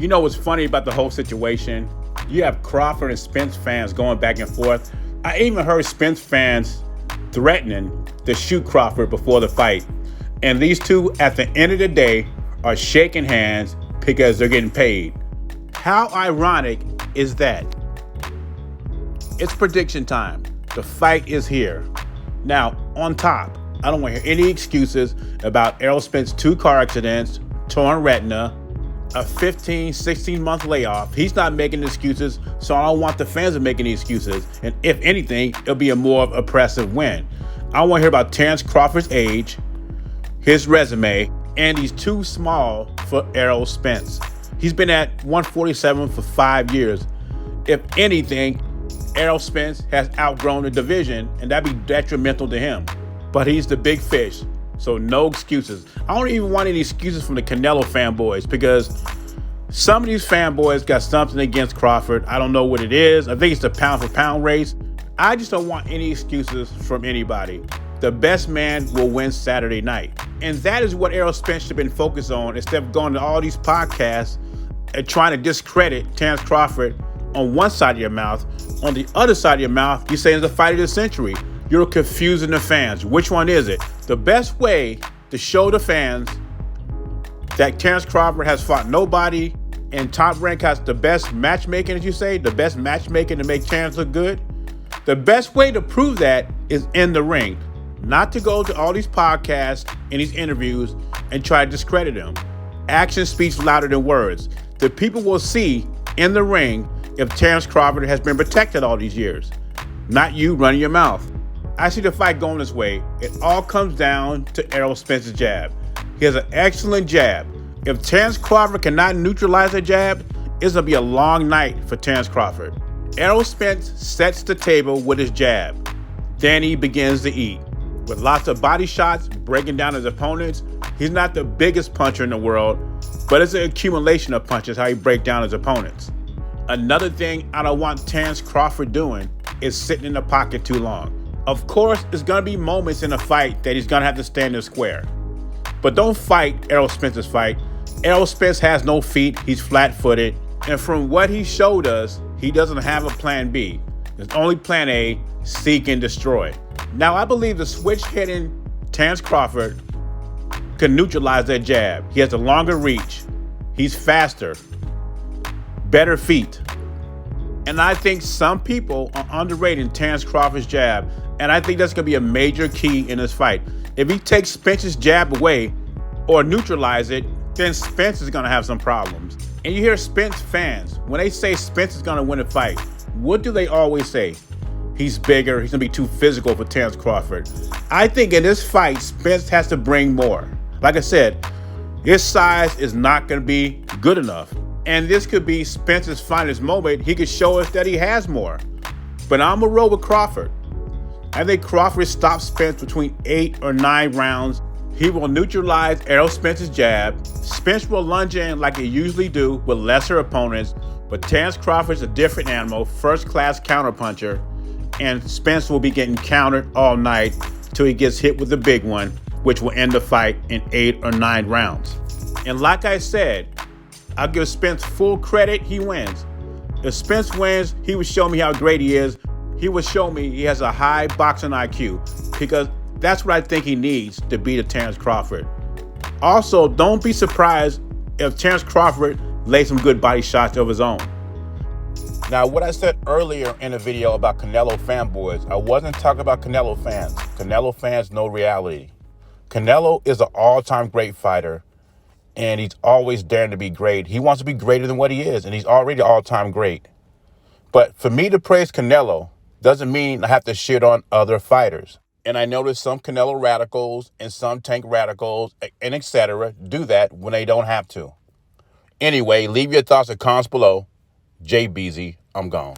You know what's funny about the whole situation? You have Crawford and Spence fans going back and forth. I even heard Spence fans threatening to shoot Crawford before the fight. And these two, at the end of the day, are shaking hands because they're getting paid. How ironic is that? It's prediction time. The fight is here. Now, on top, I don't want to hear any excuses about Errol Spence's 2 car accidents, torn retina, a 15, 16-month layoff. He's not making excuses, so I don't want the fans to make any excuses. And if anything, it'll be a more oppressive win. I want to hear about Terrence Crawford's age, his resume, and he's too small for Errol Spence. He's been at 147 for 5 years. If anything, Errol Spence has outgrown the division, and that'd be detrimental to him. But he's the big fish, so no excuses. I don't even want any excuses from the Canelo fanboys, because some of these fanboys got something against Crawford. I don't know what it is. I think it's the pound-for-pound race. I just don't want any excuses from anybody. The best man will win Saturday night. And that is what Errol Spence should have been focused on, instead of going to all these podcasts and trying to discredit Terrence Crawford on one side of your mouth. On the other side of your mouth, you're saying it's the fight of the century. You're confusing the fans. Which one is it? The best way to show the fans that Terrence Crawford has fought nobody and Top Rank has the best matchmaking, as you say, the best matchmaking to make Terrence look good, the best way to prove that is in the ring. Not to go to all these podcasts and these interviews and try to discredit him. Action speaks louder than words. The people will see in the ring if Terrence Crawford has been protected all these years. Not you running your mouth. I see the fight going this way. It all comes down to Errol Spence's jab. He has an excellent jab. If Terrence Crawford cannot neutralize that jab, it's going to be a long night for Terrence Crawford. Errol Spence sets the table with his jab. Then he begins to eat. With lots of body shots, breaking down his opponents. He's not the biggest puncher in the world, but it's an accumulation of punches, how he breaks down his opponents. Another thing I don't want Terrence Crawford doing is sitting in the pocket too long. Of course, there's going to be moments in a fight that he's going to have to stand in square. But don't fight Errol Spence's fight. Errol Spence has no feet. He's flat-footed. And from what he showed us, he doesn't have a plan B. There's only plan A, seek and destroy. Now, I believe the switch-hitting Terrence Crawford can neutralize that jab. He has a longer reach. He's faster. Better feet. And I think some people are underrating Terrence Crawford's jab. And I think that's going to be a major key in this fight. If he takes Spence's jab away or neutralize it, then Spence is going to have some problems. And you hear Spence fans, when they say Spence is going to win a fight, what do they always say? He's bigger. He's going to be too physical for Terrence Crawford. I think in this fight, Spence has to bring more. Like I said, his size is not going to be good enough. And this could be Spence's finest moment. He could show us that he has more. But I'm going to roll with Crawford. I think Crawford stops Spence between 8 or 9 rounds. He will neutralize Errol Spence's jab. Spence will lunge in like he usually do with lesser opponents. But Terrence Crawford's a different animal, first-class counterpuncher. And Spence will be getting countered all night till he gets hit with the big one, which will end the fight in 8 or 9 rounds. And like I said, I'll give Spence full credit, he wins. If Spence wins, he would show me how great he is. He would show me he has a high boxing IQ, because that's what I think he needs to beat a Terrence Crawford. Also, don't be surprised if Terrence Crawford lays some good body shots of his own. Now, what I said earlier in the video about Canelo fanboys, I wasn't talking about Canelo fans. Canelo fans know reality. Canelo is an all-time great fighter, and he's always daring to be great. He wants to be greater than what he is, and he's already all-time great. But for me to praise Canelo doesn't mean I have to shit on other fighters. And I notice some Canelo radicals and some Tank radicals and etc. do that when they don't have to. Anyway, leave your thoughts and comments below. Jay Beezy, I'm gone.